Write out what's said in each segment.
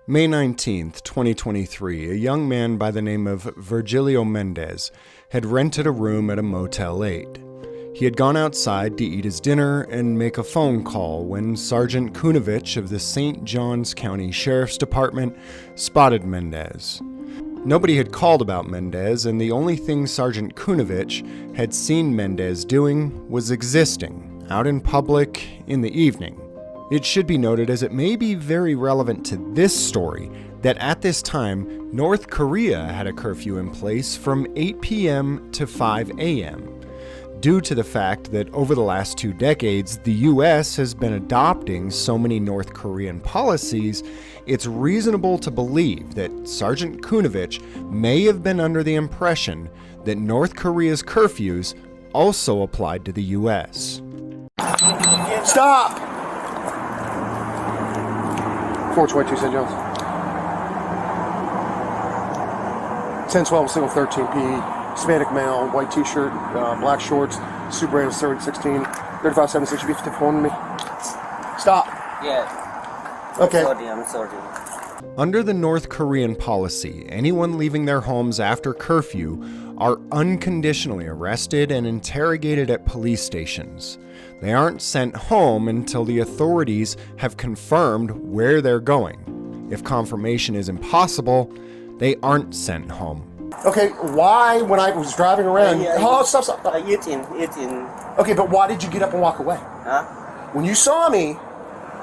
May 19th, 2023, a young man by the name of Virgilio Mendez had rented a room at a Motel 8. He had gone outside to eat his dinner and make a phone call when Sergeant Kunovich of the St. Johns County Sheriff's Department spotted Mendez. Nobody had called about Mendez, and the only thing Sergeant Kunovich had seen Mendez doing was existing, out in public in the evening. It should be noted, as it may be very relevant to this story, that at this time, North Korea had a curfew in place from 8 p.m. to 5 a.m. Due to the fact that over the last 2 decades, the U.S. has been adopting so many North Korean policies, it's reasonable to believe that Sergeant Kunovich may have been under the impression that North Korea's curfews also applied to the U.S. Stop! 422 St. John's. 1012, single 13 P. Hispanic male, white t-shirt, black shorts, Super 8 3016, 3576, you be 51 with me. Stop. Yeah. Okay. I'm sorry. Under the North Korean policy, anyone leaving their homes after curfew are unconditionally arrested and interrogated at police stations. They aren't sent home until the authorities have confirmed where they're going. If confirmation is impossible, they aren't sent home. Okay, why, when I was driving around... Stop. Eating. Okay, but why did you get up and walk away? Huh? When you saw me,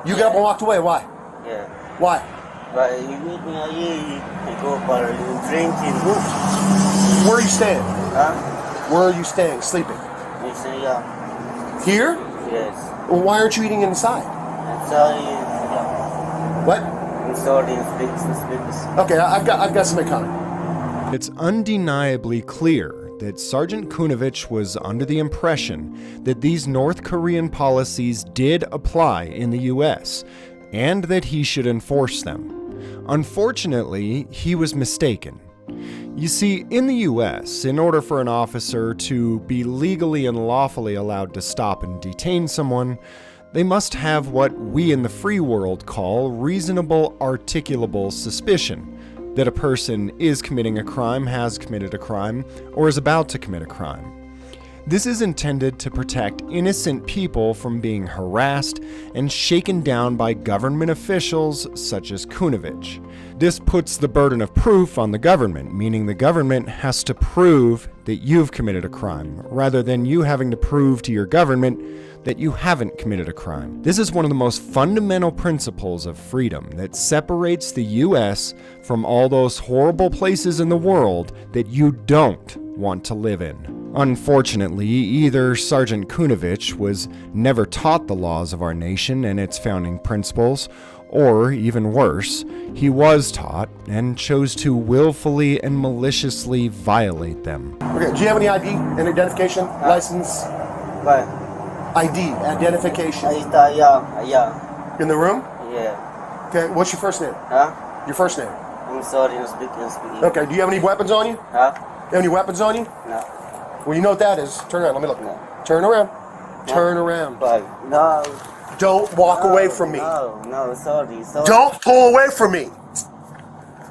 you got up and walked away. Why? Yeah. Why? But you meet me here, I go for drinking. Where are you staying? Huh? Where are you staying? Sleeping? You say, yeah. Here? Yes. Well, why aren't you eating inside? I'm sorry. Yeah. What? I'm sorry. Speak. Okay, I've got something coming. It's undeniably clear that Sergeant Kunovich was under the impression that these North Korean policies did apply in the U.S., and that he should enforce them. Unfortunately, he was mistaken. You see, in the U.S., in order for an officer to be legally and lawfully allowed to stop and detain someone, they must have what we in the free world call reasonable articulable suspicion that a person is committing a crime, has committed a crime, or is about to commit a crime. This is intended to protect innocent people from being harassed and shaken down by government officials such as Kunovich. This puts the burden of proof on the government, meaning the government has to prove that you've committed a crime, rather than you having to prove to your government that you haven't committed a crime. This is one of the most fundamental principles of freedom that separates the U.S. from all those horrible places in the world that you don't want to live in. Unfortunately, either Sergeant Kunovich was never taught the laws of our nation and its founding principles, or even worse, he was taught and chose to willfully and maliciously violate them. Okay, do you have any ID, an identification, license? What? ID, identification. Yeah. In the room? Yeah. Okay, what's your first name? Huh? Your first name? I'm sorry. I'm speaking. Okay, do you have any weapons on you? Huh? You have any weapons on you? No. Well, you know what that is. Turn around, let me look. No. Turn around. Turn around. But no. Don't walk away from me. No, sorry. Don't pull away from me.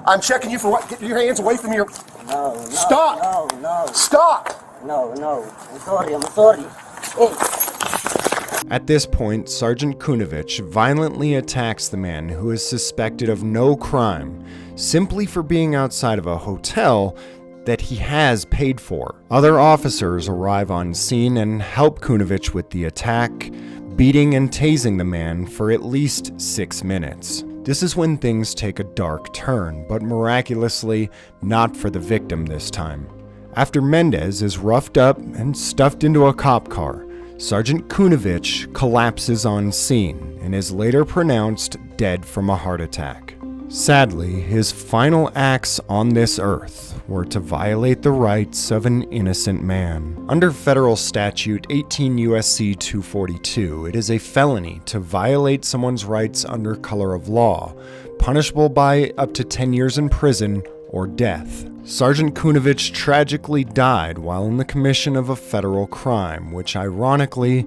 I'm checking you for what? Get your hands away from your... No. Stop. No. Stop. No. I'm sorry. Hey. At this point, Sergeant Kunovich violently attacks the man who is suspected of no crime, simply for being outside of a hotel that he has paid for. Other officers arrive on scene and help Kunovich with the attack, beating and tasing the man for at least 6 minutes. This is when things take a dark turn, but miraculously not for the victim this time. After Mendez is roughed up and stuffed into a cop car, Sergeant Kunovich collapses on scene and is later pronounced dead from a heart attack. Sadly, his final acts on this earth were to violate the rights of an innocent man. Under federal statute 18 U.S.C. 242, it is a felony to violate someone's rights under color of law, punishable by up to 10 years in prison or death. Sergeant Kunovich tragically died while in the commission of a federal crime, which ironically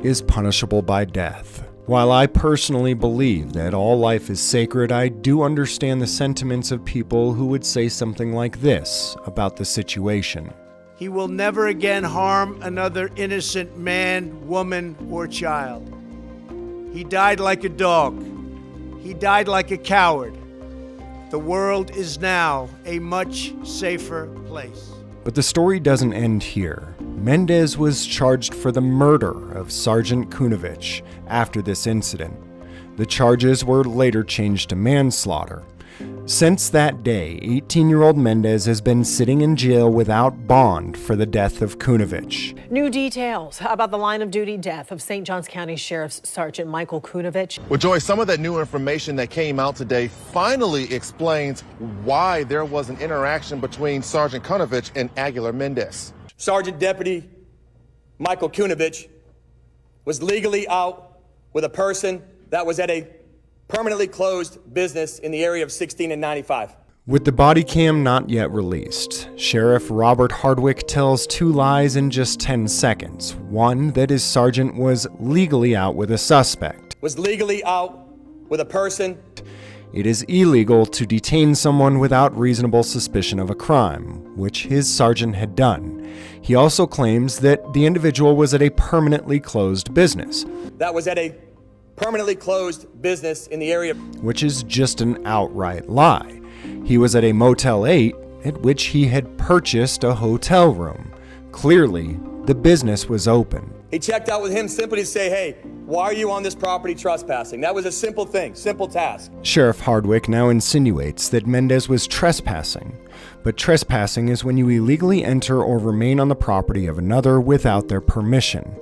is punishable by death. While I personally believe that all life is sacred, I do understand the sentiments of people who would say something like this about the situation. He will never again harm another innocent man, woman, or child. He died like a dog. He died like a coward. The world is now a much safer place. But the story doesn't end here. Mendez was charged for the murder of Sergeant Kunovich after this incident. The charges were later changed to manslaughter. Since that day, 18-year-old Mendez has been sitting in jail without bond for the death of Kunovich. New details about the line-of-duty death of St. Johns County Sheriff's Sergeant Michael Kunovich. Well, Joy, some of that new information that came out today finally explains why there was an interaction between Sergeant Kunovich and Aguilar Mendez. Sergeant Deputy Michael Kunovich was legally out with a person that was at a permanently closed business in the area of 16 and 95. With the body cam not yet released, Sheriff Robert Hardwick tells two lies in just 10 seconds. One, that his sergeant was legally out with a suspect. Was legally out with a person. It is illegal to detain someone without reasonable suspicion of a crime, which his sergeant had done. He also claims that the individual was at a permanently closed business. That was at a permanently closed business in the area. Which is just an outright lie. He was at a Motel 8 at which he had purchased a hotel room. Clearly, the business was open. He checked out with him simply to say, hey, why are you on this property trespassing? That was a simple thing, simple task. Sheriff Hardwick now insinuates that Mendez was trespassing. But trespassing is when you illegally enter or remain on the property of another without their permission.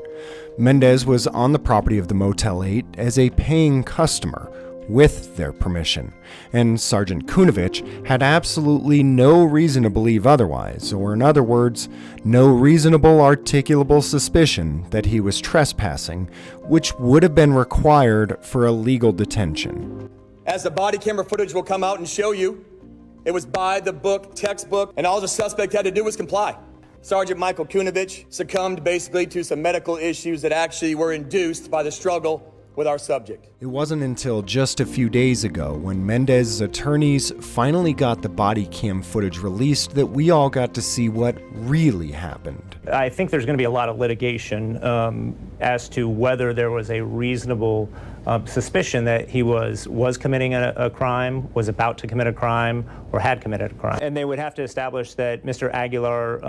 Mendez was on the property of the Motel 8 as a paying customer, with their permission, and Sergeant Kunovich had absolutely no reason to believe otherwise, or in other words, no reasonable articulable suspicion that he was trespassing, which would have been required for a legal detention. As the body camera footage will come out and show you, it was by the book, textbook, and all the suspect had to do was comply. Sergeant Michael Kunovich succumbed basically to some medical issues that actually were induced by the struggle with our subject. It wasn't until just a few days ago, when Mendez's attorneys finally got the body cam footage released, that we all got to see what really happened. I think there's going to be a lot of litigation as to whether there was a reasonable suspicion that he was committing a crime, was about to commit a crime, or had committed a crime. And they would have to establish that Mr. Aguilar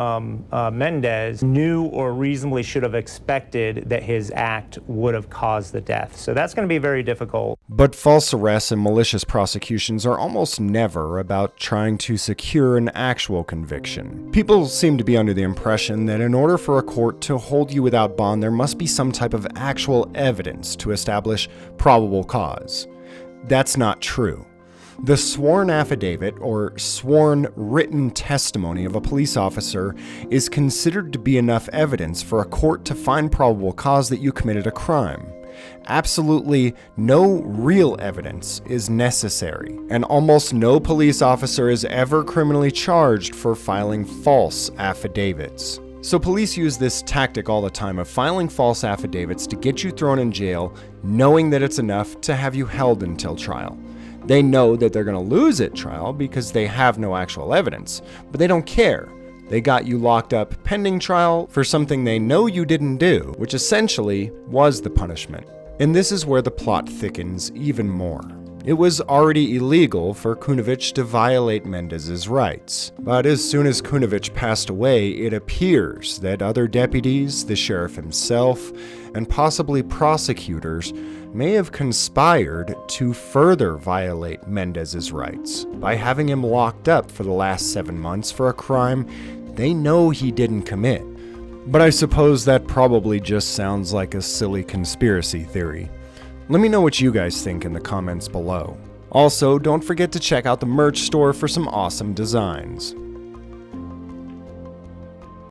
Mendez knew or reasonably should have expected that his act would have caused the death. So that's going to be very difficult. But false arrests and malicious prosecutions are almost never about trying to secure an actual conviction. People seem to be under the impression that in order for a court to hold you without bond, there must be some type of actual evidence to establish probable cause. That's not true. The sworn affidavit, or sworn written testimony of a police officer, is considered to be enough evidence for a court to find probable cause that you committed a crime. Absolutely no real evidence is necessary, and almost no police officer is ever criminally charged for filing false affidavits. So police use this tactic all the time of filing false affidavits to get you thrown in jail, knowing that it's enough to have you held until trial. They know that they're going to lose at trial because they have no actual evidence, but they don't care. They got you locked up pending trial for something they know you didn't do, which essentially was the punishment. And this is where the plot thickens even more. It was already illegal for Kunovich to violate Mendez's rights. But as soon as Kunovich passed away, it appears that other deputies, the sheriff himself, and possibly prosecutors may have conspired to further violate Mendez's rights by having him locked up for the last 7 months for a crime they know he didn't commit. But I suppose that probably just sounds like a silly conspiracy theory. Let me know what you guys think in the comments below. Also, don't forget to check out the merch store for some awesome designs.